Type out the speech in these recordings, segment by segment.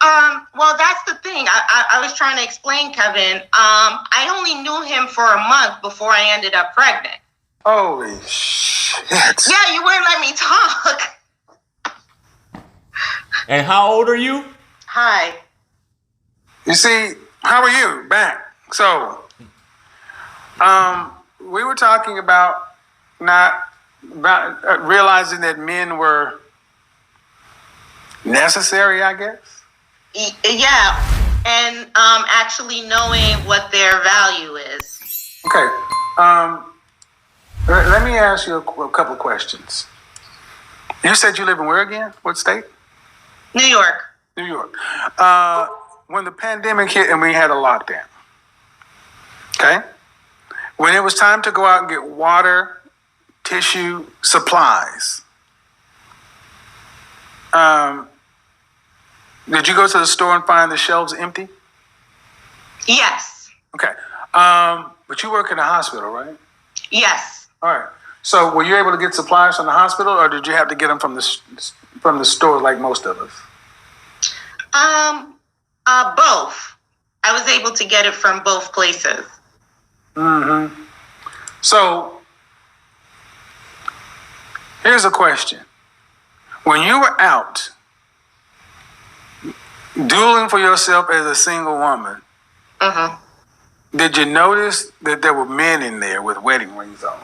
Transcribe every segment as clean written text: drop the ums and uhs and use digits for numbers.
Well, that's the thing. I was trying to explain, Kevin. I only knew him for a month before I ended up pregnant. Holy shit. Yeah, you wouldn't let me talk. And how old are you? Hi. You see, how are you? Back. So, we were talking about realizing that men were necessary, I guess. Yeah, and actually knowing what their value is. Okay. Let me ask you a couple of questions. You said you live in where again? What state? New York. New York. When the pandemic hit and we had a lockdown, okay? When it was time to go out and get water, tissue, supplies, did you go to the store and find the shelves empty? Yes. Okay. But you work in a hospital, right? Yes. All right. So were you able to get supplies from the hospital, or did you have to get them from the store like most of us? Both. I was able to get it from both places. Mm-hmm. So here's a question. When you were out dueling for yourself as a single woman, did you notice that there were men in there with wedding rings on?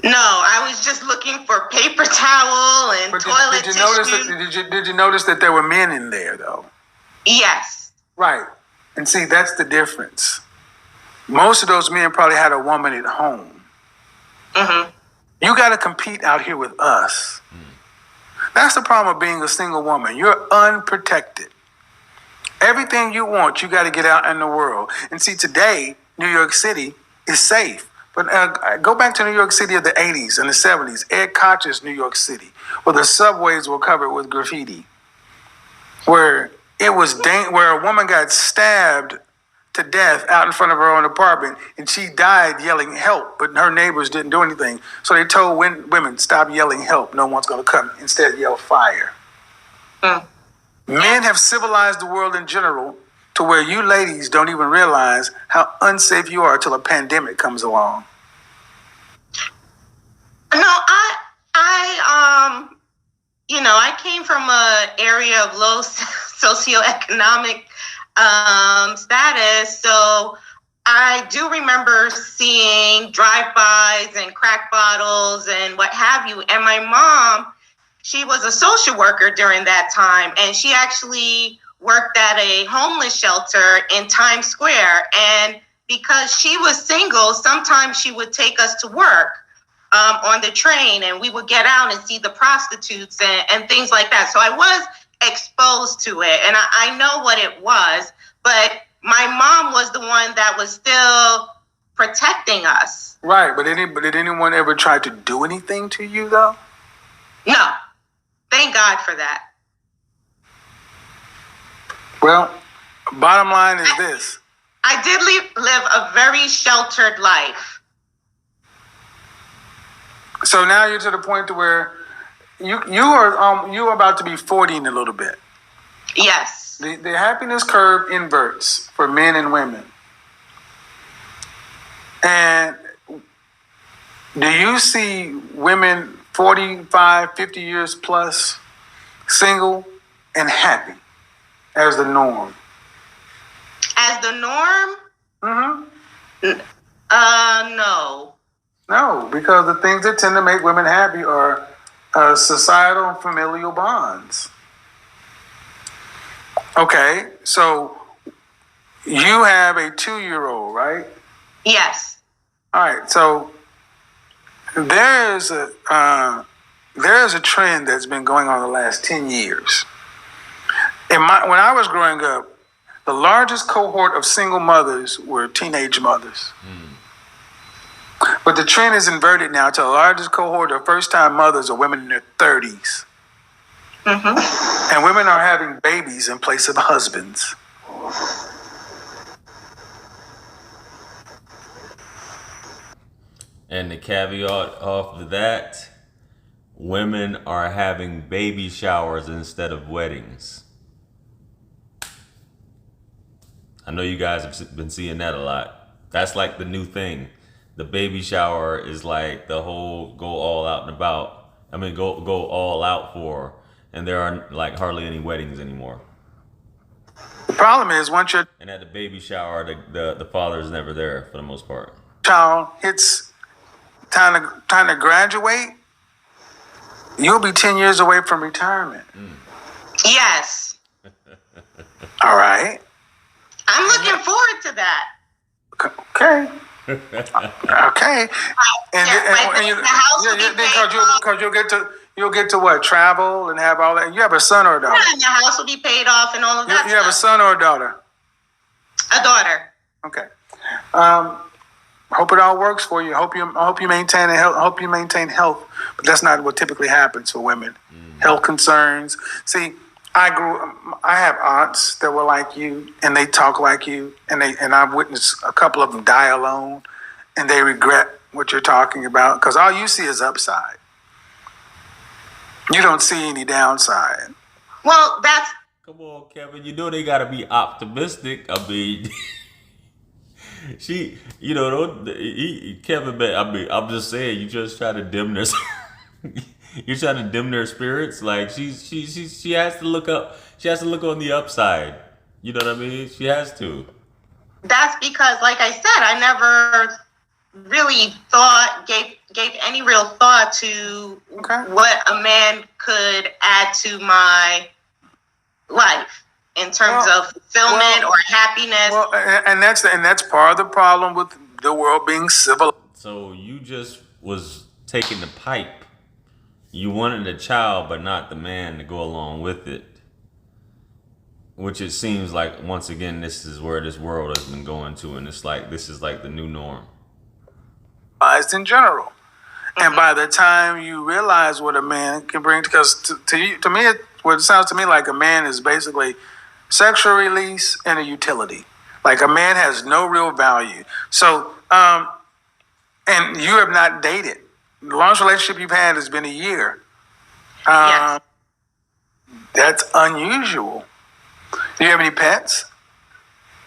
No, I was just looking for paper towel and toilet tissue. Did you notice that there were men in there, though? Yes. Right. And see, that's the difference. Most of those men probably had a woman at home. You got to compete out here with us. That's the problem of being a single woman. You're unprotected. Everything you want, you got to get out in the world. And see, today, New York City is safe. But go back to New York City of the 80s and the 70s, Ed Koch's New York City, where the subways were covered with graffiti, where where a woman got stabbed to death out in front of her own apartment, and she died yelling help, but her neighbors didn't do anything. So they told women, stop yelling help, no one's going to come. Instead, yell fire. Men have civilized the world in general to where you ladies don't even realize how unsafe you are till a pandemic comes along. No, I came from an area of low socioeconomic status, so I do remember seeing drive-bys and crack bottles and what have you. And my mom, she was a social worker during that time, and she actually worked at a homeless shelter in Times Square. And because she was single, sometimes she would take us to work on the train, and we would get out and see the prostitutes and things like that. So I was exposed to it, and I know what it was, but my mom was the one that was still protecting us. Right, but did anyone ever try to do anything to you, though? No. Thank God for that. Well, bottom line is this. I did live a very sheltered life. So now you're to the point to where you are about to be 40 in a little bit. Yes. The happiness curve inverts for men and women. And do you see women 45, 50 years plus single and happy as the norm? As the norm? No. No, because the things that tend to make women happy are societal and familial bonds. Okay, so you have a 2-year-old, right? Yes. All right, so there's a trend that's been going on the last 10 years. When I was growing up, the largest cohort of single mothers were teenage mothers. But the trend is inverted now to the largest cohort of first-time mothers are women in their 30s. And women are having babies in place of husbands. And the caveat off of that, women are having baby showers instead of weddings. I know you guys have been seeing that a lot. That's like the new thing. The baby shower is like the whole go all out and about. I mean, go all out for, and there are like hardly any weddings anymore. The problem is once your And at the baby shower, the father is never there for the most part. child hits time to graduate, you'll be 10 years away from retirement. Yes. All right. I'm looking forward to that. Okay. Okay. The house will be paid off. Because you'll get to what? Travel and have all that. You have a son or a daughter? Yeah, and the house will be paid off and all of that You have a stuff. son or a daughter? A daughter. Okay. Hope it all works for you. Hope you maintain health. But that's not what typically happens for women. Health concerns. See, I have aunts that were like you, and they talk like you, and I've witnessed a couple of them die alone, and they regret what you're talking about because all you see is upside. You don't see any downside. Well, that's Come on, Kevin. You know they gotta be optimistic. I mean, Kevin. I mean, I'm just saying. You just try to dim their. You're trying to dim their spirits. Like she has to look up. She has to look on the upside. You know what I mean? She has to. that's because, like I said, I never really gave any real thought to what a man could add to my life in terms of fulfillment or happiness. Well, and that's part of the problem with the world being civil. So you just was taking the pipe. You wanted a child, but not the man to go along with it. Which it seems like, once again, this is where this world has been going to, and it's like this is like the new norm. In general, and by the time you realize what a man can bring, because to me, what it sounds to me like a man is basically sexual release and a utility. Like a man has no real value. So, and you have not dated. The longest relationship you've had has been a year. Yes. That's unusual. Do you have any pets?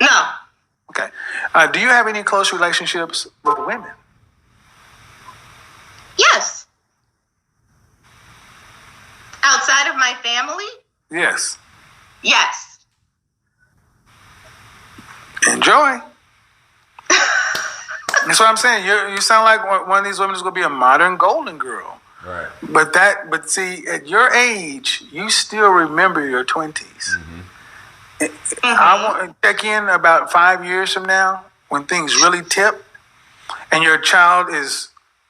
No. Okay. Do you have any close relationships with women? Yes. Outside of my family? Yes. Yes. Enjoy. That's what I'm saying. You sound like one of these women is going to be a modern golden girl. Right. But see, at your age, you still remember your 20s. I want to check in about 5 years from now when things really tip, and your child is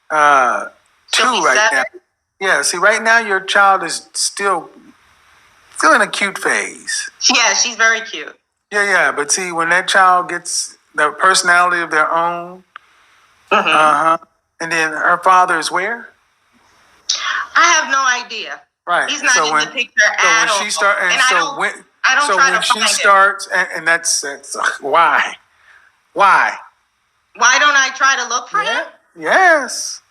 2 right now. Yeah. See, right now your child is still in a cute phase. Yeah, she's very cute. Yeah. But see, when that child gets the personality of their own, and then her father is where? I have no idea. Right. He's not in the picture at all. When she starts, I don't try to find him. and that's why. Why don't I try to look for him? Yes.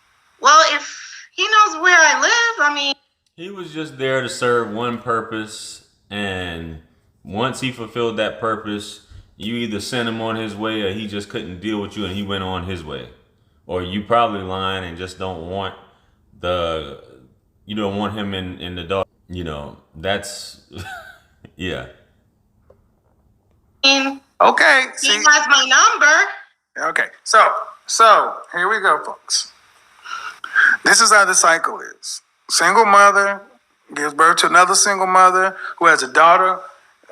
Well, if he knows where I live, I mean, He was just there to serve one purpose, and once he fulfilled that purpose, you either sent him on his way or he just couldn't deal with you and he went on his way. Or you probably lying and just don't want him in the dark. That's yeah. Okay. He has my number. Okay. So here we go, folks. This is how the cycle is. Single mother gives birth to another single mother who has a daughter,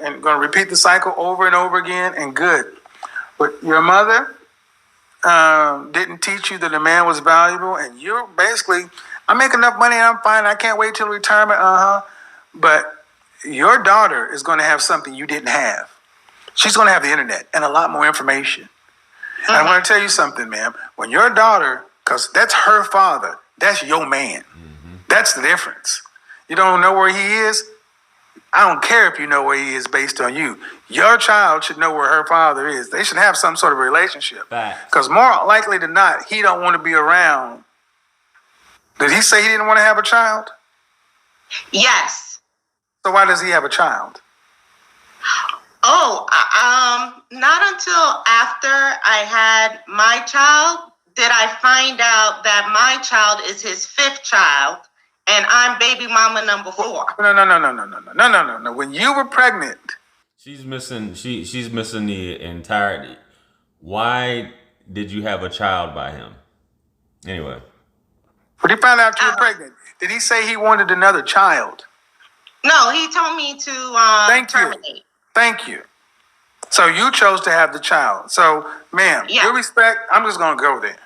and going to repeat the cycle over and over again, and good. But your mother didn't teach you that a man was valuable, and you're basically, I make enough money, I'm fine, I can't wait till retirement, But your daughter is going to have something you didn't have. She's going to have the internet and a lot more information. And I'm going to tell you something, ma'am. When your daughter, because that's her father, that's your man. That's the difference. You don't know where he is? I don't care if you know where he is based on you. Your child should know where her father is. They should have some sort of relationship. Because more likely than not, he don't want to be around. Did he say he didn't want to have a child? Yes. So why does he have a child? Not until after I had my child did I find out that my child is his 5th child, and I'm baby mama number 4. No. When you were pregnant, She's missing. She's missing the entirety. Why did you have a child by him? Anyway. when he found out you were pregnant, did he say he wanted another child? No, he told me to terminate. Thank you. So you chose to have the child. So, ma'am, Yeah. your respect, I'm just going to go there.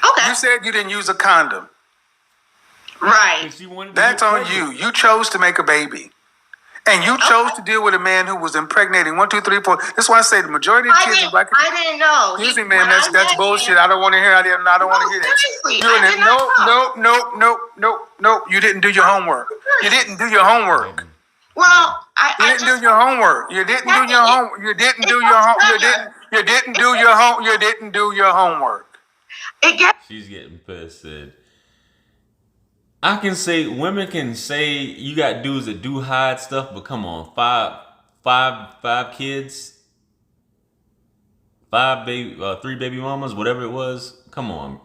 Okay. You said you didn't use a condom. Right. That's on you. You chose to make a baby. And you chose to deal with a man who was impregnating 1, 2, 3, 4. That's why I say the majority of kids in black. I didn't know. Excuse me, man. That's bullshit. I don't want to hear. I don't want to hear that. Seriously, No. You didn't do your homework. You didn't do your homework. Well, You didn't do your homework. You didn't do your homework. You didn't do your home. You didn't do your home. You didn't do your homework. She's getting pissed. I can say women can say you got dudes that do hide stuff, but come on, five kids, 3 baby mamas, whatever it was. Come on,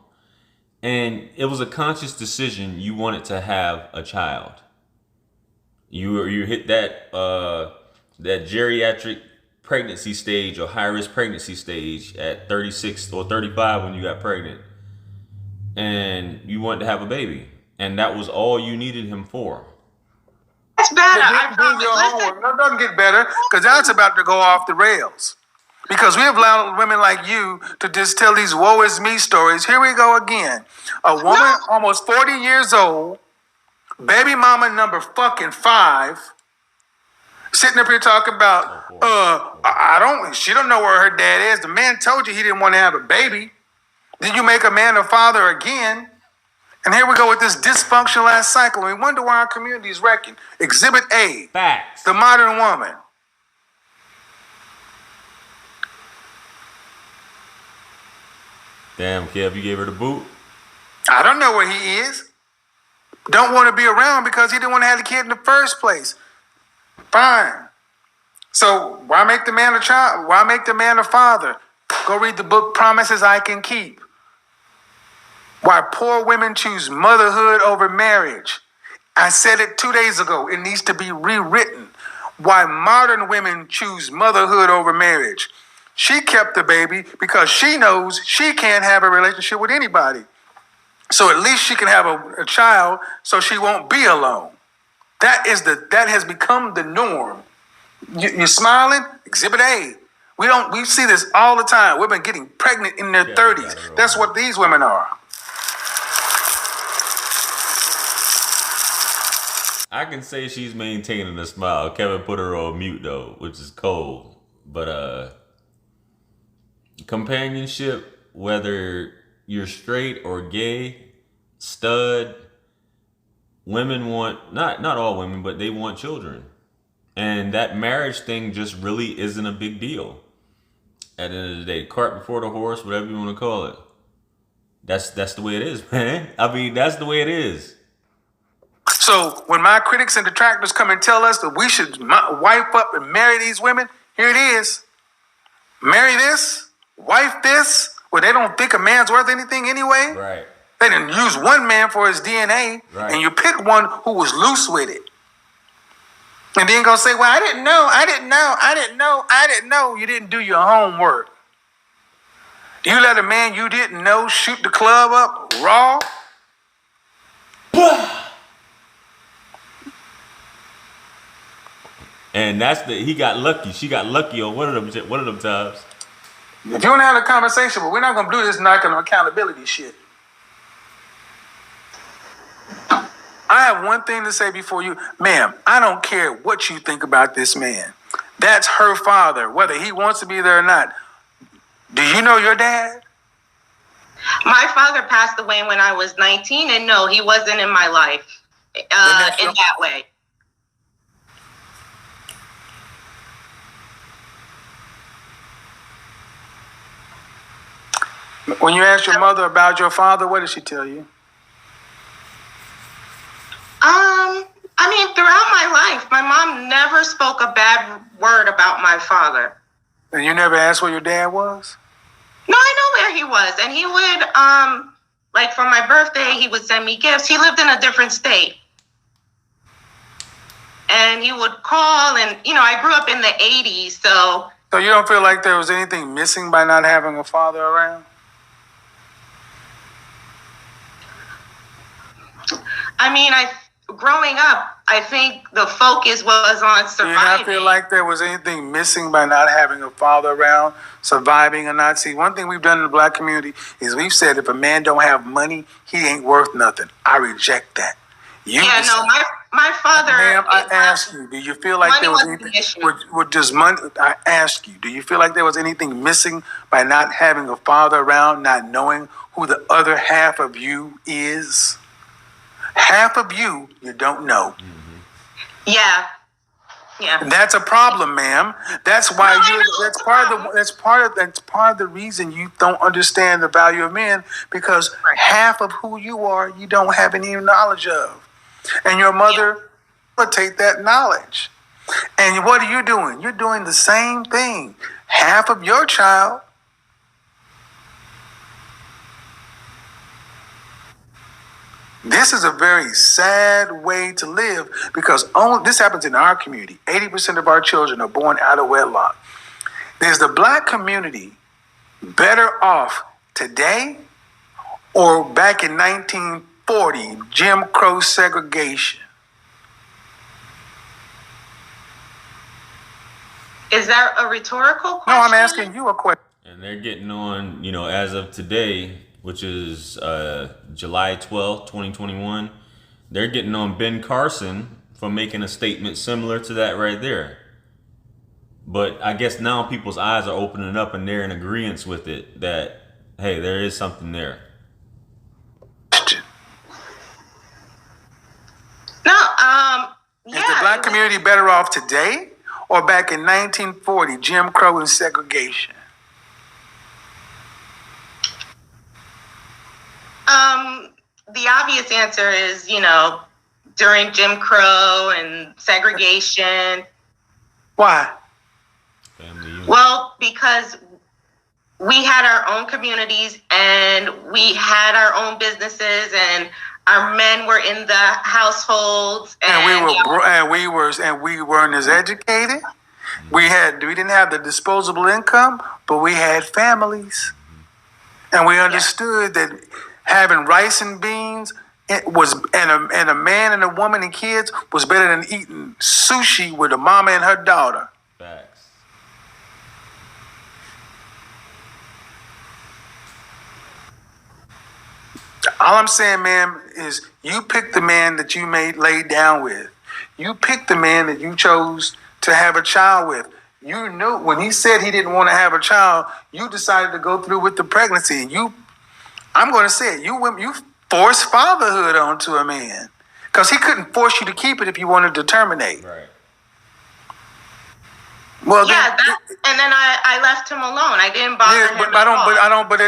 and it was a conscious decision. You wanted to have a child. You hit that geriatric pregnancy stage or high risk pregnancy stage at 36 or 35 when you got pregnant, and you wanted to have a baby. And that was all you needed him for. That's better. You didn't do your homework. No, it doesn't get better because that's about to go off the rails. Because we have allowed women like you to just tell these woe is me stories. Here we go again. A woman almost 40 years old, baby mama number fucking 5, sitting up here talking about, she don't know where her dad is. The man told you he didn't want to have a baby. Then you make a man a father again. And here we go with this dysfunctional ass cycle. We wonder why our community is wrecking. Exhibit A. Facts. The modern woman. Damn, Kev, you gave her the boot? I don't know where he is. Don't want to be around because he didn't want to have the kid in the first place. Fine. So why make the man a child? Why make the man a father? Go read the book Promises I Can Keep. Why poor women choose motherhood over marriage. I said it 2 days ago. It needs to be rewritten. Why modern women choose motherhood over marriage. She kept the baby because she knows she can't have a relationship with anybody. So at least she can have a child so she won't be alone. That has become the norm. You're smiling? Exhibit A. We see this all the time. Women getting pregnant in their 30s. That's what these women are. I can say she's maintaining a smile. Kevin put her on mute though, which is cold. But companionship, whether you're straight or gay, stud, women want not all women, but they want children. And that marriage thing just really isn't a big deal. At the end of the day, cart before the horse, whatever you want to call it. That's the way it is, man. I mean, that's the way it is. So when my critics and detractors come and tell us that we should wife up and marry these women, here it is. Marry this, wife this. Well, they don't think a man's worth anything anyway. Right. They didn't use one man for his DNA, right. And you pick one who was loose with it. And then go say, well, I didn't know. You didn't do your homework. You let a man you didn't know shoot the club up raw? And he got lucky. She got lucky on one of them times. If you want to have a conversation, but we're not going to do this knocking on accountability shit. I have one thing to say before you. Ma'am, I don't care what you think about this man. That's her father, whether he wants to be there or not. Do you know your dad? My father passed away when I was 19, and no, he wasn't in my life in that way. When you asked your mother about your father, what did she tell you? Throughout my life, my mom never spoke a bad word about my father. And you never asked where your dad was? No, I know where he was. And he would, like for my birthday, he would send me gifts. He lived in a different state. And he would call, and, I grew up in the 80s, so... So you don't feel like there was anything missing by not having a father around? I mean, growing up, I think the focus was on surviving. Do you not feel like there was anything missing by not having a father around, surviving or not? See, one thing we've done in the black community is we've said if a man don't have money, he ain't worth nothing. I reject that. My father... Ma'am, I ask you, do you feel like there was anything... With money, I ask you, do you feel like there was anything missing by not having a father around, not knowing who the other half of you is? Half of you don't know. Mm-hmm. Yeah. And that's a problem, ma'am. That's why that's part of the reason you don't understand the value of men, because half of who you are, you don't have any knowledge of. And your mother will take that knowledge. And what are you doing? You're doing the same thing. Half of your child. This is a very sad way to live, because this happens in our community. 80% of our children are born out of wedlock. Is the black community better off today or back in 1940, Jim Crow segregation? Is that a rhetorical question? No, I'm asking you a question. And they're getting on, as of today, which is July 12th, 2021, they're getting on Ben Carson for making a statement similar to that right there. But I guess now people's eyes are opening up and they're in agreement with it that, hey, there is something there. Is the black community better off today or back in 1940, Jim Crow and segregation? The obvious answer is, during Jim Crow and segregation. Why? Well, because we had our own communities and we had our own businesses, and our men were in the households, and we weren't as educated. We didn't have the disposable income, but we had families, and we understood that having rice and beans and a man and a woman and kids was better than eating sushi with a mama and her daughter. Facts. All I'm saying, ma'am, is you pick the man that you laid down with. You picked the man that you chose to have a child with. You knew when he said he didn't want to have a child, you decided to go through with the pregnancy. I'm going to say it, you forced fatherhood onto a man because he couldn't force you to keep it if you wanted to terminate. Right. Well, and then I left him alone. I didn't bother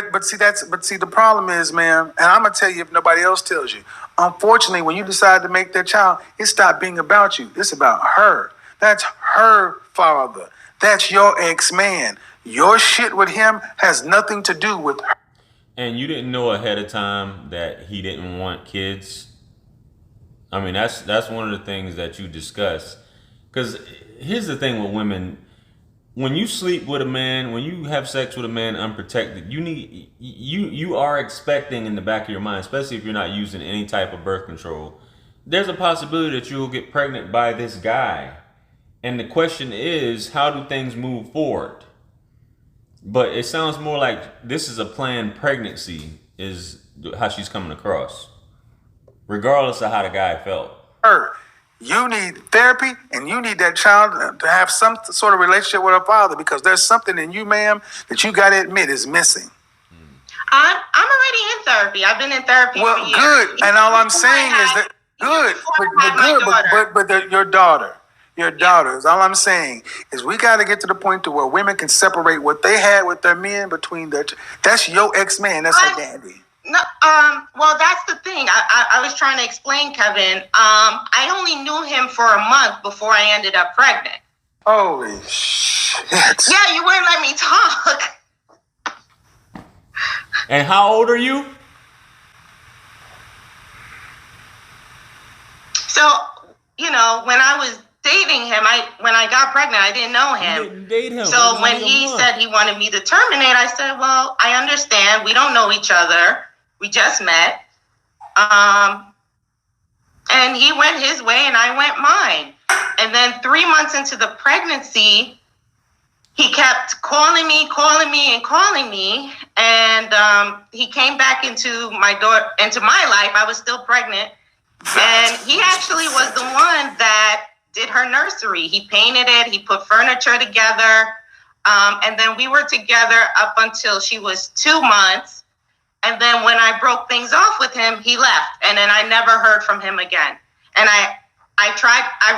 him. But see, the problem is, ma'am, and I'm gonna tell you if nobody else tells you. Unfortunately, when you decide to make that child, it stopped being about you. It's about her. That's her father. That's your ex-man. Your shit with him has nothing to do with her. And you didn't know ahead of time that he didn't want kids. I mean, that's one of the things that you discuss. Because here's the thing with women. When you sleep with a man, when you have sex with a man unprotected, you are expecting in the back of your mind, especially if you're not using any type of birth control, there's a possibility that you will get pregnant by this guy. And the question is, how do things move forward? But it sounds more like this is a planned pregnancy is how she's coming across, regardless of how the guy felt. You need therapy, and you need that child to have some sort of relationship with her father, because there's something in you, ma'am, that you got to admit is missing. I'm already in therapy. I've been in therapy for years. Good. And all I'm saying is that your daughters. All I'm saying is we got to get to the point to where women can separate what they had with their men between that's your ex-man. That's her daddy. No, well, that's the thing. I was trying to explain, Kevin. I only knew him for a month before I ended up pregnant. Holy shit. Yeah, you wouldn't let me talk. And how old are you? So, you know, when I was dating him, when I got pregnant, I didn't know him. You didn't date him. So when he said he wanted me to terminate, I said, well, I understand. We don't know each other. We just met. And he went his way and I went mine. And then 3 months into the pregnancy, he kept calling me. And he came back into my life. I was still pregnant. And he actually was the one that did her nursery. He painted it. He put furniture together. And then we were together up until she was 2 months. And then when I broke things off with him, he left. And then I never heard from him again. And I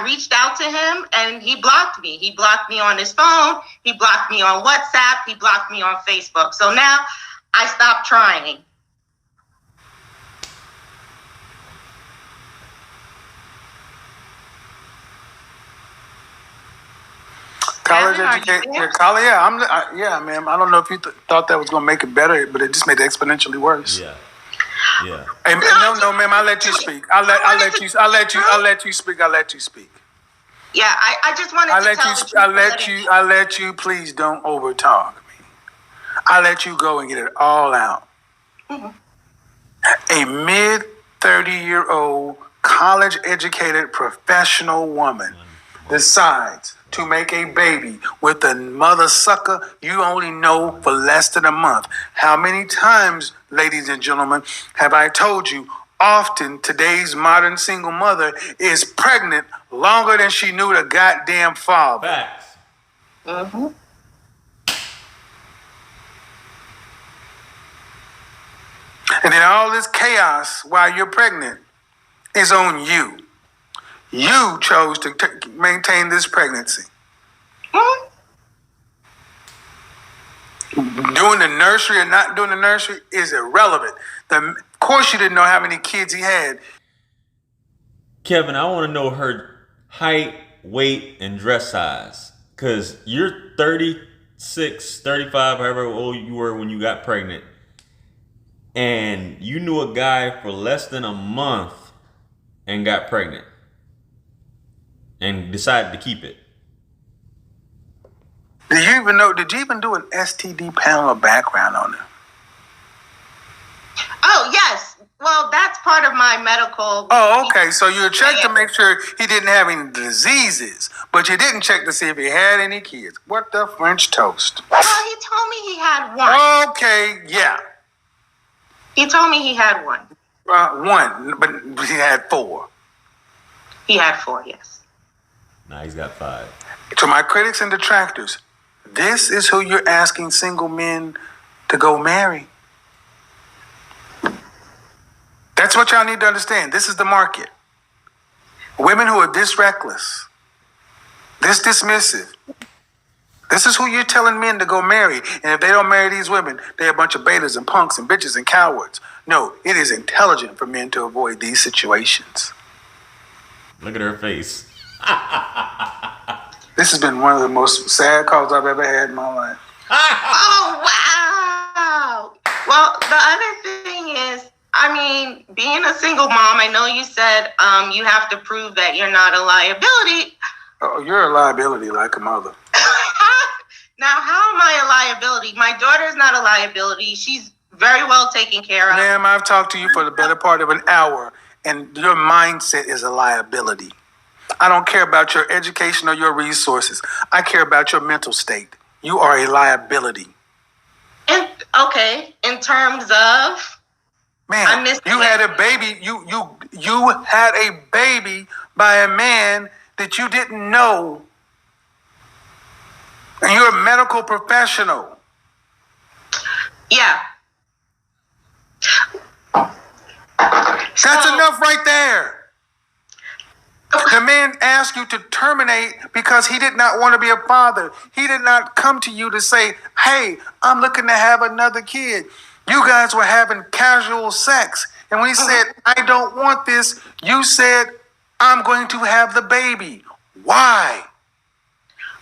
reached out to him and he blocked me. He blocked me on his phone. He blocked me on WhatsApp. He blocked me on Facebook. So now I stopped trying. College education, yeah, ma'am. I don't know if you thought that was going to make it better, but it just made it exponentially worse. Yeah. Hey, no, ma'am. I'll let you speak. I'll let you speak. Yeah, I just wanted to tell I'll let you. Please don't overtalk me. I'll let you go and get it all out. Mm-hmm. A mid-30-year-old college-educated professional woman decides to make a baby with a mother sucker you only know for less than a month. How many times, ladies and gentlemen, have I told you, often today's modern single mother is pregnant longer than she knew the goddamn father. Facts. Mm-hmm. And then all this chaos while you're pregnant is on you. You chose to maintain this pregnancy. Mm-hmm. Doing the nursery or not doing the nursery is irrelevant. Of course you didn't know how many kids he had. Kevin, I want to know her height, weight, and dress size. Because you're 36, 35, however old you were when you got pregnant. And you knew a guy for less than a month and got pregnant. And decided to keep it. Did you even do an STD panel or background on it? Oh, yes. Well, that's part of my medical. Oh, okay. So you checked to make sure he didn't have any diseases, but you didn't check to see if he had any kids. What the French toast? Well, he told me he had one. Okay, yeah. He told me he had one. One, but he had 4. He had 4, yes. Now he's got 5. To my critics and detractors, this is who you're asking single men to go marry. That's what y'all need to understand. This is the market. Women who are this reckless, this dismissive. This is who you're telling men to go marry. And if they don't marry these women, they're a bunch of betas and punks and bitches and cowards. No, it is intelligent for men to avoid these situations. Look at her face. This has been one of the most sad calls I've ever had in my life. Oh, wow. Well, the other thing is, I mean, being a single mom, I know you said you have to prove that you're not a liability. Oh, you're a liability like a mother. Now, how am I a liability? My daughter's not a liability. She's very well taken care of. Ma'am, I've talked to you for the better part of an hour, and your mindset is a liability. I don't care about your education or your resources. I care about your mental state. You are a liability. Okay, in terms of? Man, you had a baby. You had a baby by a man that you didn't know. And you're a medical professional. Yeah. That's enough right there. The man asked you to terminate because he did not want to be a father. He did not come to you to say, hey, I'm looking to have another kid. You guys were having casual sex. And when he said, I don't want this, you said, I'm going to have the baby. Why?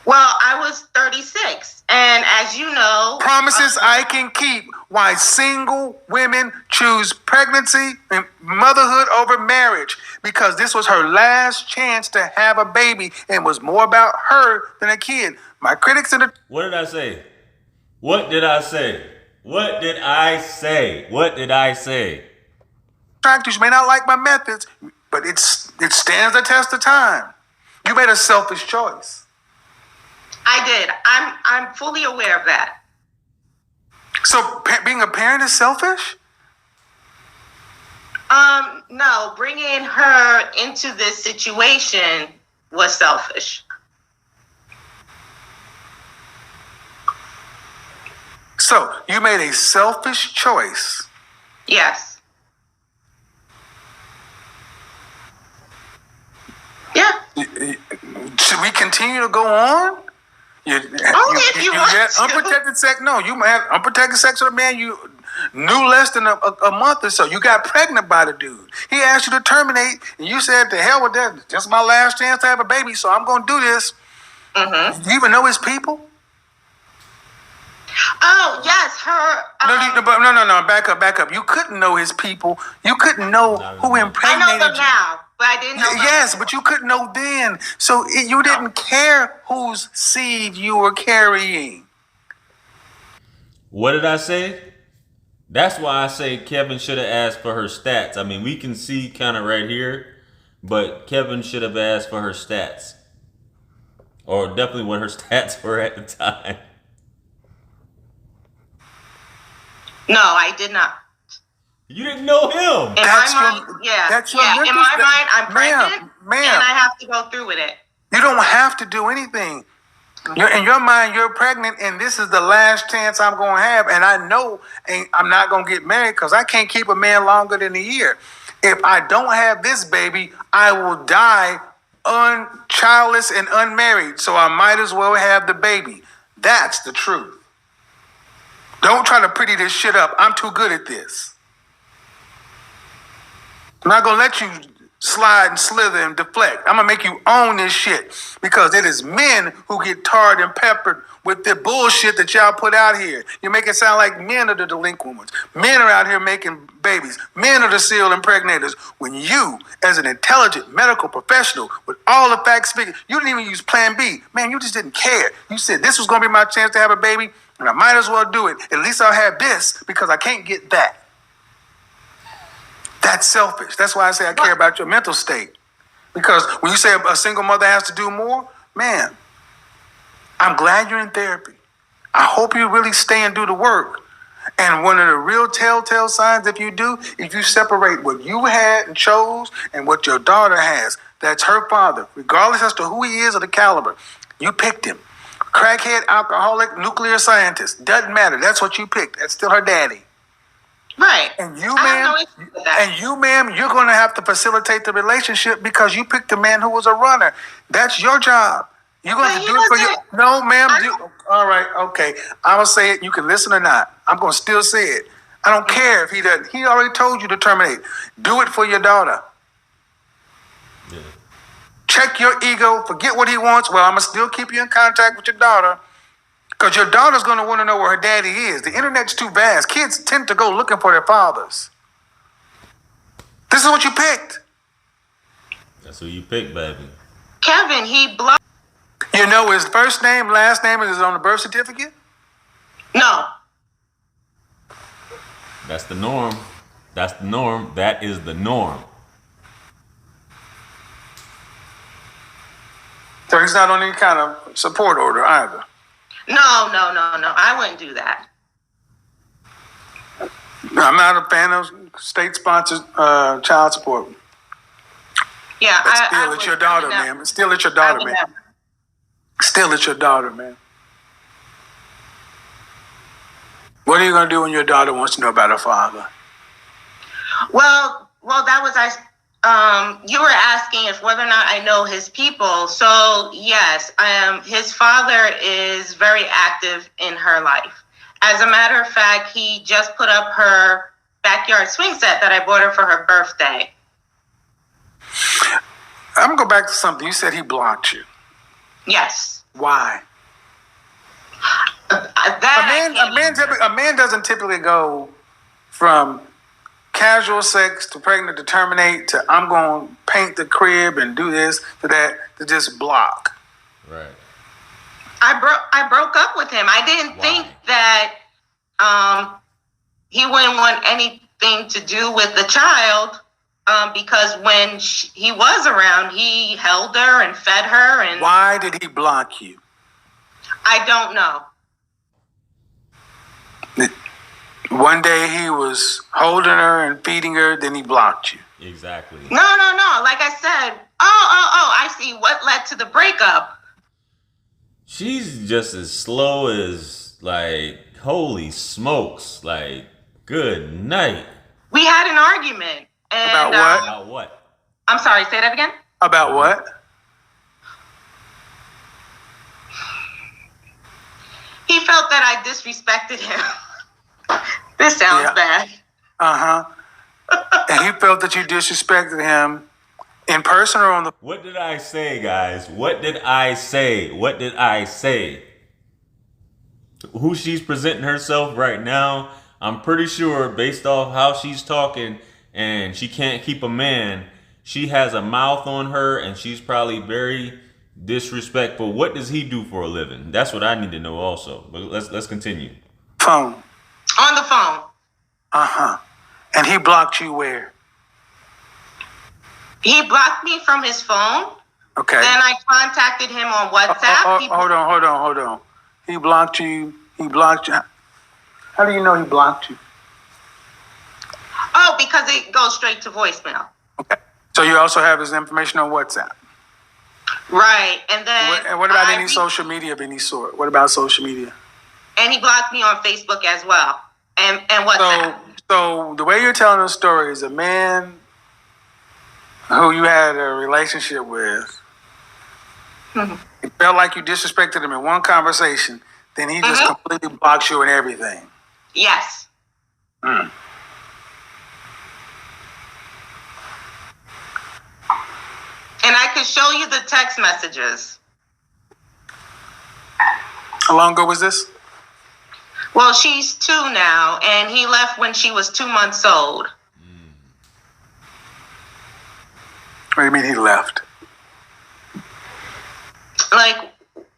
Well, I was 36, and as you know, Promises I can keep. Why single women choose pregnancy and motherhood over marriage. Because this was her last chance to have a baby and was more about her than a kid. My critics in the... What did I say? What did I say? What did I say? What did I say? You may not like my methods, but it stands the test of time. You made a selfish choice. I did. I'm fully aware of that. So being a parent is selfish? No, bringing her into this situation was selfish. So you made a selfish choice. Yes. Yeah. Should we continue to go on? If you want had to. unprotected sex. No, you had unprotected sex with a man you knew less than a month or so. You got pregnant by the dude. He asked you to terminate, and you said, "To hell with that. Just my last chance to have a baby, so I'm going to do this." Mm-hmm. Do you even know his people? Oh yes, her. No. Back up. You couldn't know his people. You couldn't know who impregnated I know them now, but I didn't know. Yes, but you couldn't know then. So you didn't care whose seed you were carrying. What did I say? That's why I say Kevin should have asked for her stats. I mean, we can see kind of right here, but Kevin should have asked for her stats. Or definitely what her stats were at the time. No, I did not. You didn't know him. In my mind, in my mind, I'm pregnant, and I have to go through with it. You don't have to do anything. In your mind, you're pregnant, and this is the last chance I'm going to have. And I know I'm not going to get married because I can't keep a man longer than a year. If I don't have this baby, I will die childless and unmarried. So I might as well have the baby. That's the truth. Don't try to pretty this shit up. I'm too good at this. I'm not going to let you slide and slither and deflect. I'm going to make you own this shit because it is men who get tarred and peppered with the bullshit that y'all put out here. You make it sound like men are the delinquent ones. Men are out here making babies. Men are the serial impregnators. When you, as an intelligent medical professional with all the facts figured, you didn't even use plan B. Man, you just didn't care. You said this was going to be my chance to have a baby and I might as well do it. At least I'll have this because I can't get that. That's selfish. That's why I say I care about your mental state. Because when you say a single mother has to do more, man, I'm glad you're in therapy. I hope you really stay and do the work. And one of the real telltale signs, if you separate what you had and chose and what your daughter has, that's her father, regardless as to who he is or the caliber. You picked him. Crackhead, alcoholic, nuclear scientist. Doesn't matter. That's what you picked. That's still her daddy. Right. And you, ma'am, you're going to have to facilitate the relationship because you picked a man who was a runner. That's your job. You're going to do it for you. No, ma'am. All right. Okay. I'm going to say it. You can listen or not. I'm going to still say it. I don't care if he doesn't. He already told you to terminate. Do it for your daughter. Yeah. Check your ego. Forget what he wants. Well, I'm going to still keep you in contact with your daughter. Because your daughter's going to want to know where her daddy is. The internet's too vast. Kids tend to go looking for their fathers. This is what you picked. That's who you picked, baby. Kevin, he blocked. You know his first name, last name is on the birth certificate? No. That's the norm. That's the norm. That is the norm. So he's not on any kind of support order either. No. I wouldn't do that. I'm not a fan of state-sponsored child support. Yeah, but still, it's your daughter, man. Still, it's your daughter, man. Still, it's your daughter, man. What are you going to do when your daughter wants to know about her father? Well, that was you were asking if whether or not I know his people. So yes, his father is very active in her life. As a matter of fact, he just put up her backyard swing set that I bought her for her birthday. I'm going to go back to something. You said he blocked you. Yes. Why? A man doesn't typically go from casual sex to pregnant to terminate to I'm going to paint the crib and do this to that to just block. Right. I broke up with him. I didn't think that he wouldn't want anything to do with the child because when he was around, he held her and fed her. And why did he block you? I don't know. One day he was holding her and feeding her, then he blocked you. Exactly. No. Like I said, I see what led to the breakup. She's just as slow as, like, holy smokes. Like, good night. We had an argument. And, about what? About what? I'm sorry, say that again? About what? He felt that I disrespected him. This sounds bad. Uh-huh. And he felt that you disrespected him in person or on the... What did I say, guys? What did I say? What did I say? Who she's presenting herself right now, I'm pretty sure based off how she's talking and she can't keep a man, she has a mouth on her and she's probably very disrespectful. What does he do for a living? That's what I need to know also. But let's continue. Phone. On the phone. Uh-huh. And he blocked you where? He blocked me from his phone. Okay. Then I contacted him on WhatsApp. Hold on. He blocked you. How do you know he blocked you? Oh, because it goes straight to voicemail. Okay. So you also have his information on WhatsApp? Right. And then... what about any social media of any sort? What about social media? And he blocked me on Facebook as well. And WhatsApp. So the way you're telling the story is a man who you had a relationship with, it felt like you disrespected him in one conversation, then he just completely blocks you and everything. Yes. Mm. And I could show you the text messages. How long ago was this? Well, she's 2 now, and he left when she was 2 months old. What do you mean he left? Like,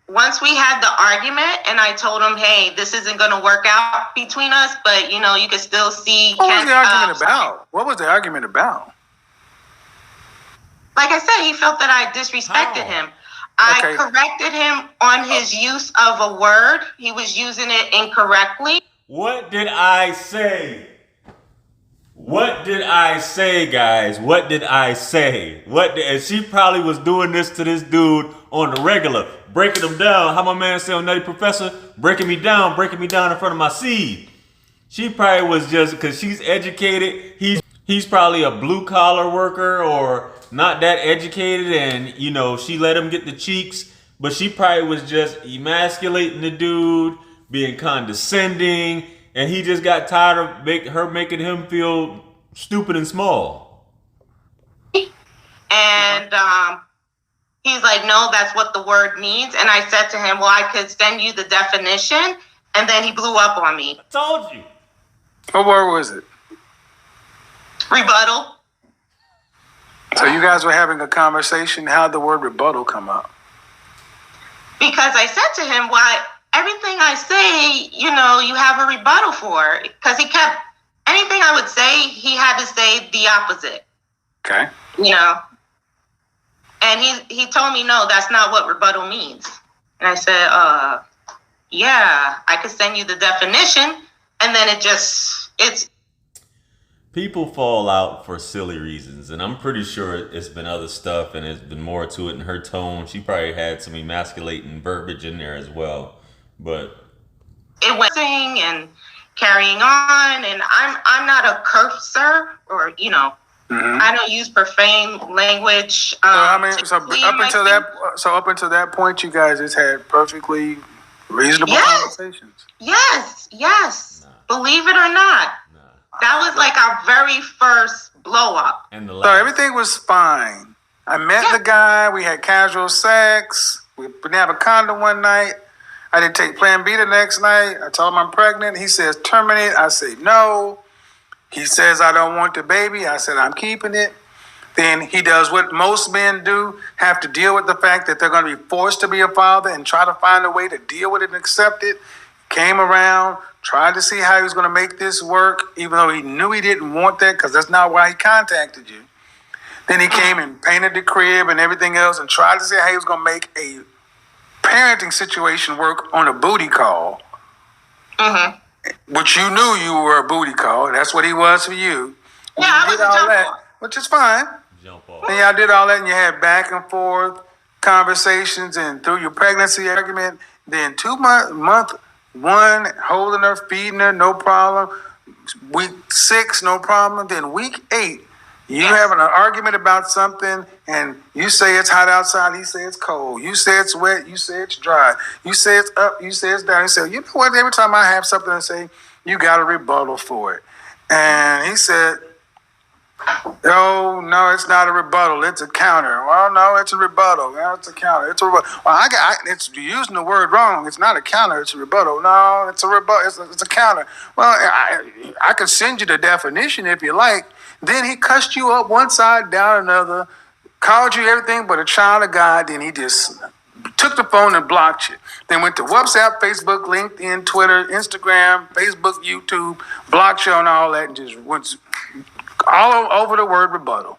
once we had the argument, and I told him, hey, this isn't going to work out between us, but, you can still see... What was the argument about? What was the argument about? Like I said, he felt that I disrespected him. I corrected him on his use of a word. He was using it incorrectly. What did I say? What did I say, guys? What did I say? And she probably was doing this to this dude on the regular, breaking him down. How my man say on Nutty Professor? Breaking me down in front of my seed. She probably was just, because she's educated. He's probably a blue collar worker or not that educated, and she let him get the cheeks, but she probably was just emasculating the dude, being condescending, and he just got tired of her making him feel stupid and small. And he's like, no, that's what the word means. And I said to him, well, I could send you the definition. And then he blew up on me. I told you. What word was it? Rebuttal. So you guys were having a conversation. How'd the word rebuttal come up? Because I said to him, why everything I say, you have a rebuttal for. Because he kept, anything I would say, he had to say the opposite. Okay. And he told me, no, that's not what rebuttal means. And I said, yeah, I could send you the definition. And then it's... People fall out for silly reasons, and I'm pretty sure it's been other stuff, and there's been more to it in her tone. She probably had some emasculating verbiage in there as well, but it went and carrying on, and I'm not a cursor, or I don't use profane language. Up until that point, you guys just had perfectly reasonable conversations. Yes. Believe it or not. That was like our very first blow up. So everything was fine. I met the guy. We had casual sex. We didn't have a condom one night. I didn't take Plan B the next night. I told him I'm pregnant. He says, terminate. I say, no. He says, I don't want the baby. I said, I'm keeping it. Then he does what most men do, have to deal with the fact that they're going to be forced to be a father and try to find a way to deal with it and accept it. Came around, tried to see how he was going to make this work, even though he knew he didn't want that because that's not why he contacted you. Then he came and painted the crib and everything else and tried to see how he was going to make a parenting situation work on a booty call. Mm-hmm. Which you knew you were a booty call. That's what he was for you. Yeah, I was a jump off. Which is fine. Jump off. And y'all did all that and you had back and forth conversations and through your pregnancy argument. Then month 1, holding her, feeding her, no problem. Week 6, no problem. Then week 8, you having an argument about something and you say it's hot outside, he say it's cold. You say it's wet, you say it's dry. You say it's up, you say it's down. He said, you know what, every time I have something to say, you got a rebuttal for it. And he said, oh, no, it's not a rebuttal. It's a counter. Well, no, it's a rebuttal. No, it's a counter. It's a rebuttal. Well, you're using the word wrong. It's not a counter. It's a rebuttal. No, it's a rebuttal. It's a counter. Well, I can send you the definition if you like. Then he cussed you up one side, down another, called you everything but a child of God. Then he just took the phone and blocked you. Then went to WhatsApp, Facebook, LinkedIn, Twitter, Instagram, Facebook, YouTube, blocked you on all that and just went all over the word rebuttal.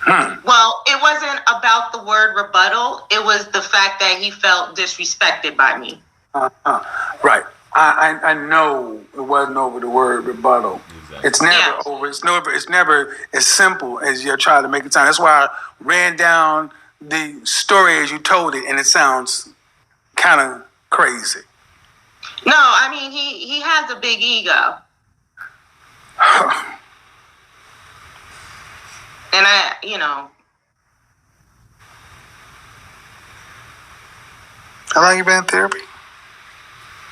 Well, it wasn't about the word rebuttal. It was the fact that he felt disrespected by me. Right. I know it wasn't over the word rebuttal. Exactly. It's never over. It's never as simple as you're trying to make it sound. That's why I ran down the story as you told it, and it sounds kind of crazy. No, I mean he has a big ego. And How long you been in therapy?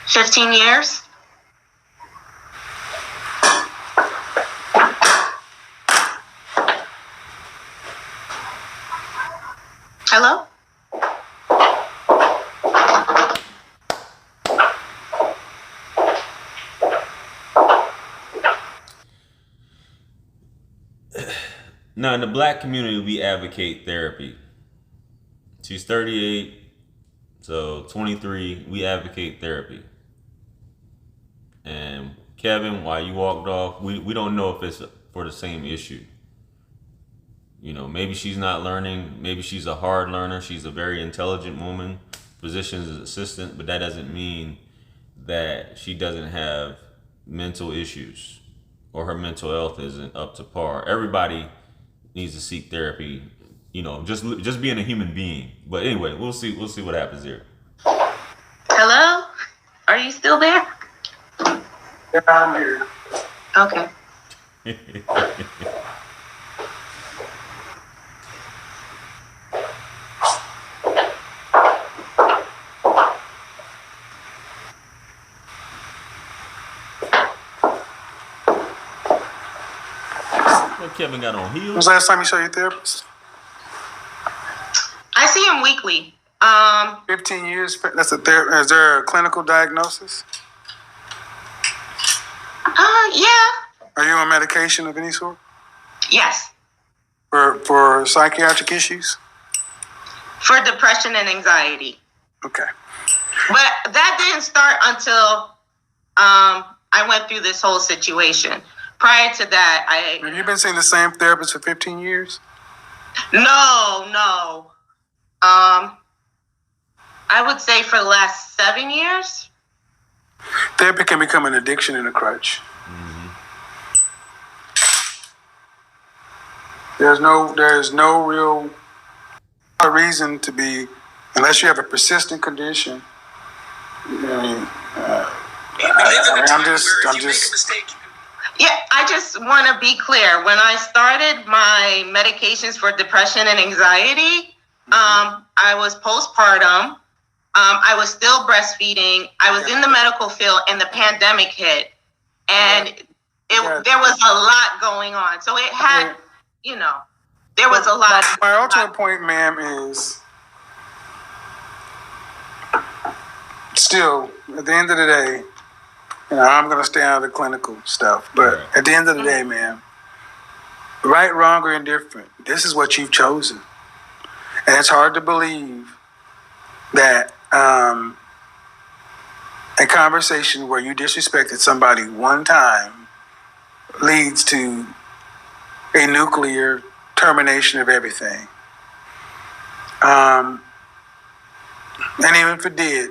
15 years. Hello? Now, in the black community, we advocate therapy. She's 38, so 23, we advocate therapy. And Kevin, while you walked off, we don't know if it's for the same issue. You know, maybe she's not learning. Maybe she's a hard learner. She's a very intelligent woman, positions as assistant, but that doesn't mean that she doesn't have mental issues or her mental health isn't up to par. Everybody needs to seek therapy, you know, just being a human being. But anyway, we'll see what happens here. Hello? Are you still there? Yeah, I'm here. Okay. What Kevin got on heels? When was the last time you saw your therapist? I see him weekly. 15 years. That's a therapy. Is there a clinical diagnosis? Yeah. Are you on medication of any sort? Yes. For psychiatric issues? For depression and anxiety. Okay. But that didn't start until I went through this whole situation. Prior to that, Have you been seeing the same therapist for 15 years? No. I would say for the last 7 years. Therapy can become an addiction and a crutch. Mm-hmm. There's no real reason to be, unless you have a persistent condition. I'm just. Yeah, I just want to be clear. When I started my medications for depression and anxiety, I was postpartum. I was still breastfeeding. I was in the medical field, and the pandemic hit, and there was a lot going on. So it had, there was a lot. My ultimate point, ma'am, is Still, at the end of the day, I'm going to stay out of the clinical stuff. But at the end of the day, man, right, wrong, or indifferent, this is what you've chosen. And it's hard to believe that a conversation where you disrespected somebody one time leads to a nuclear termination of everything. And even if it did,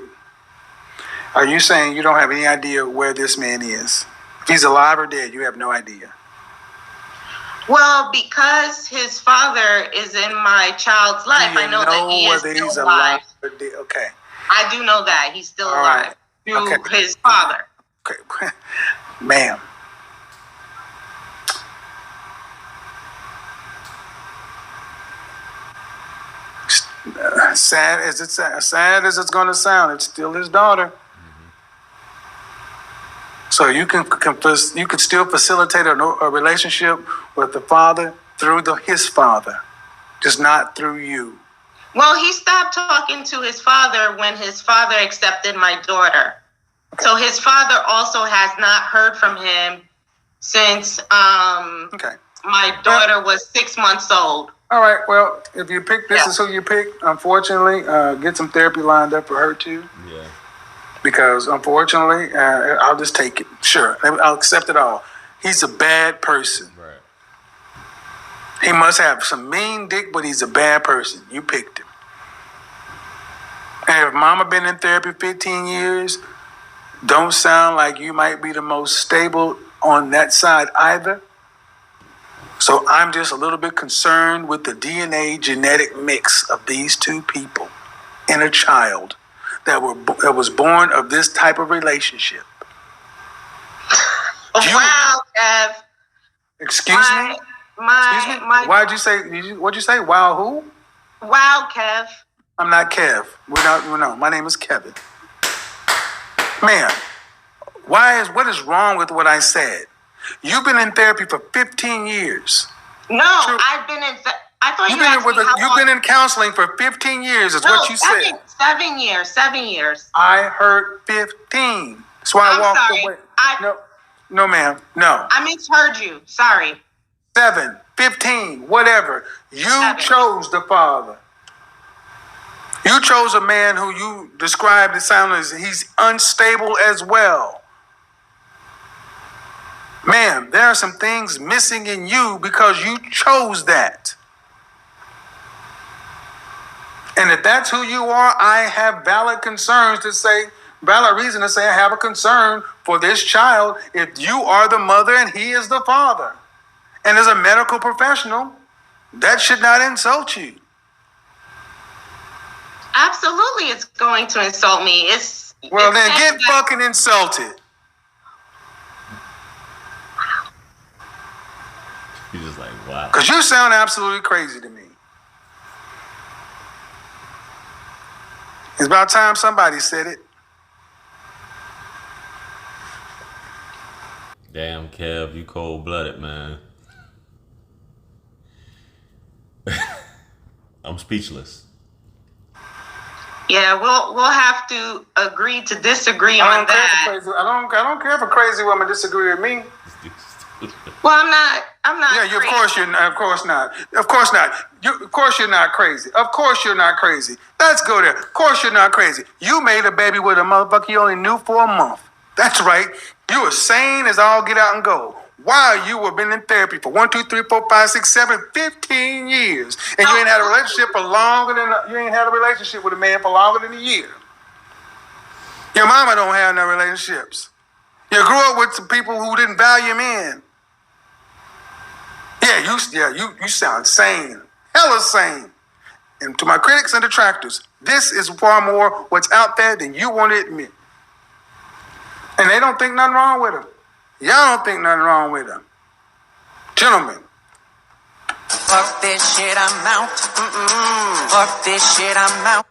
are you saying you don't have any idea where this man is? If he's alive or dead, you have no idea. Well, because his father is in my child's life, I know that he is still alive. Okay. I do know that he's still alive through his father. Okay. Ma'am. Sad as it's going to sound, it's still his daughter. So you could still facilitate a relationship with the father through his father, just not through you. Well, he stopped talking to his father when his father accepted my daughter. Okay. So his father also has not heard from him since my daughter was 6 months old. All right. Well, if you pick this is who you pick, unfortunately, get some therapy lined up for her too. Yeah. Because unfortunately, I'll just take it. Sure, I'll accept it all. He's a bad person. Right. He must have some mean dick, but he's a bad person. You picked him. And if mama been in therapy 15 years, don't sound like you might be the most stable on that side either. So I'm just a little bit concerned with the DNA genetic mix of these two people in a child that was born of this type of relationship. Wow, Kev. Excuse me? What'd you say? Wow, who? Wow, Kev. I'm not Kev. No, my name is Kevin. Man, what is wrong with what I said? You've been in therapy for 15 years. No, I've been in. I thought you've been in counseling for 15 years. Is what you said. 7 years. 7 years. I heard 15. That's why I walked away. No, ma'am. No. I misheard you. Sorry. 7, 15, whatever. You chose the father. You chose a man who you described as sounding as he's unstable as well. Ma'am, there are some things missing in you because you chose that. And if that's who you are, I have valid reason to say I have a concern for this child if you are the mother and he is the father. And as a medical professional, that should not insult you. Absolutely, it's going to insult me. Then get fucking insulted. He's just like, wow. Because you sound absolutely crazy to me. It's about time somebody said it. Damn, Kev, you cold-blooded, man. I'm speechless. Yeah, we'll have to agree to disagree on that. I don't care if a crazy woman disagree with me. Well, I'm not. Yeah, of course you're not. Of course not. Of course not. Of course you're not crazy. Of course you're not crazy. Let's go there. Of course you're not crazy. You made a baby with a motherfucker you only knew for a month. That's right. You were sane as all get out and go. While you were been in therapy for 1, 2, 3, 4, 5, 6, 7, 15 years, and you ain't had a relationship with a man for longer than a year. Your mama don't have no relationships. You grew up with some people who didn't value men. You sound sane, hella sane. And to my critics and detractors, this is far more what's out there than you want to admit. And they don't think nothing wrong with them. Y'all don't think nothing wrong with them. Gentlemen. Fuck this shit, I'm out. Fuck this shit, I'm out.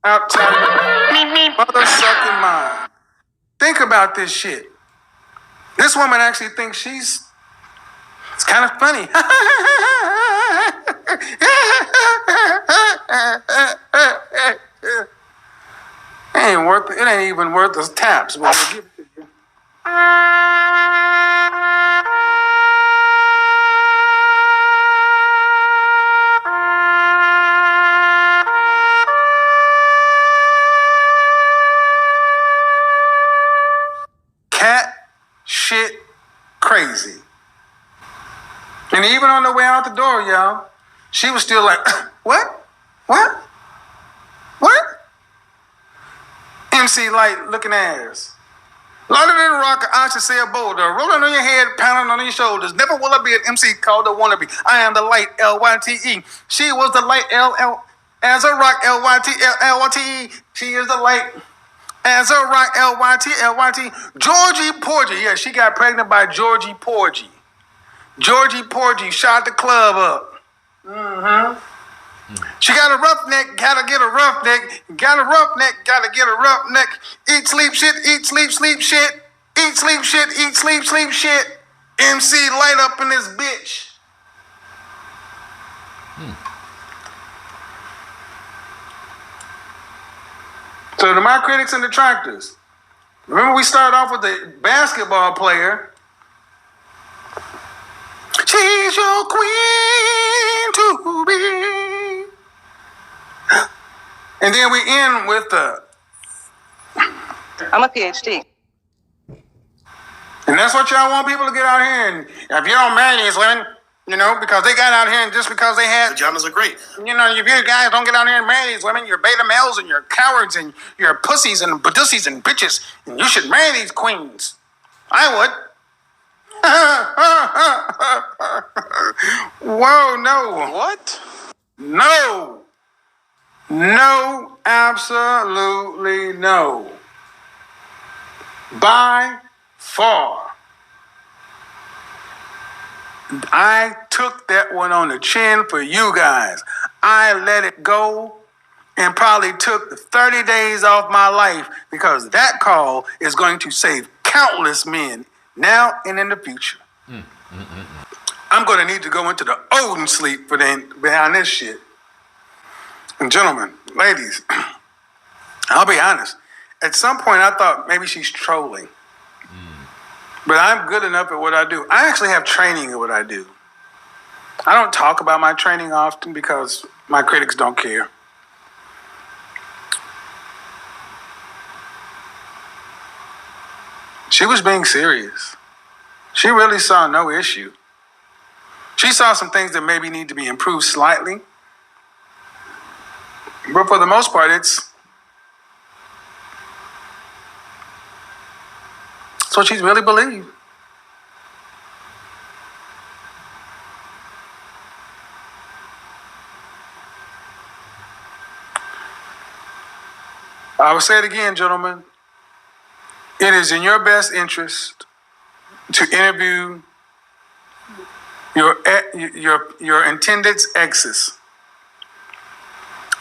Outside mother-sucking mind. Think about this shit. This woman actually thinks it's kind of funny. ain't even worth the taps. But we'll give it to you. Cat shit crazy. And even on the way out the door, y'all, she was still like, what? What? What? MC Light looking ass. Lighter than a rock, I should say a boulder. Rolling on your head, pounding on your shoulders. Never will I be an MC called a wannabe. I am the light, L-Y-T-E. She was the light, L-L, as a rock, L-Y-T-L-Y-T-E. She is the light, as a rock, L-Y-T-L-Y-T. Georgie Porgy. Yeah, she got pregnant by Georgie Porgy. Georgie Porgy shot the club up. Mm-hmm. She got a roughneck, gotta get a roughneck. Got a roughneck, gotta get a roughneck. Eat, sleep, shit, eat, sleep, sleep, shit. Eat, sleep, shit, eat, sleep, sleep, shit. MC Light up in this bitch. So to my critics and detractors, remember we started off with the basketball player. She's your queen to be. And then we end with the... I'm a PhD. And that's what y'all want people to get out here. And if you don't marry these women, you know, because they got out here and just because they had... Pajamas are great. You know, if you guys don't get out here and marry these women, you're beta males and you're cowards and you're pussies and badussies and bitches. And you should marry these queens. I would. Whoa, no. What? No. No, absolutely no. By far. I took that one on the chin for you guys. I let it go and probably took 30 days off my life because that call is going to save countless men now and in the future. I'm going to need to go into the Odin sleep for behind this shit. And gentlemen, ladies, I'll be honest. At some point, I thought maybe she's trolling. But I'm good enough at what I do. I actually have training in what I do. I don't talk about my training often because my critics don't care. She was being serious. She really saw no issue. She saw some things that maybe need to be improved slightly. But for the most part, it's what she's really believed. I will say it again, gentlemen. It is in your best interest to interview your intended's exes,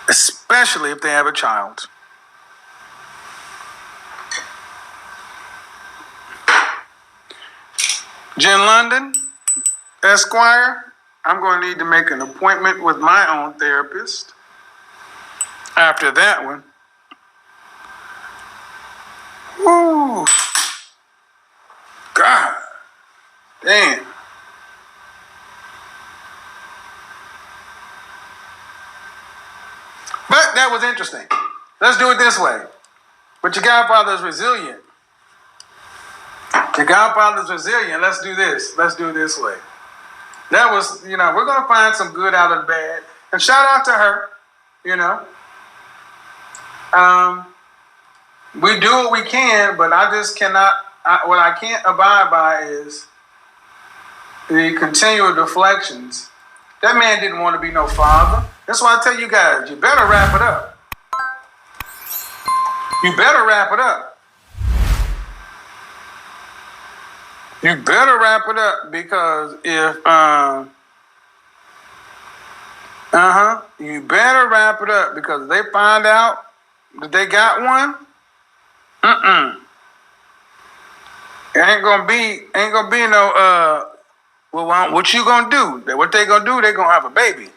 especially if they have a child. Jen London, Esquire, I'm going to need to make an appointment with my own therapist. After that one, whoo, God, damn. But that was interesting. Let's do it this way. But your godfather is resilient. Your godfather's resilient. Let's do this. Let's do it this way. That was, we're going to find some good out of the bad. And shout out to her, we do what we can, but I just cannot, what I can't abide by is the continual deflections. That man didn't want to be no father. That's why I tell you guys, you better wrap it up. You better wrap it up. You better wrap it up because if, you better wrap it up because if they find out that they got one, it ain't gonna be no, well, what you gonna do? What they gonna do, they gonna have a baby.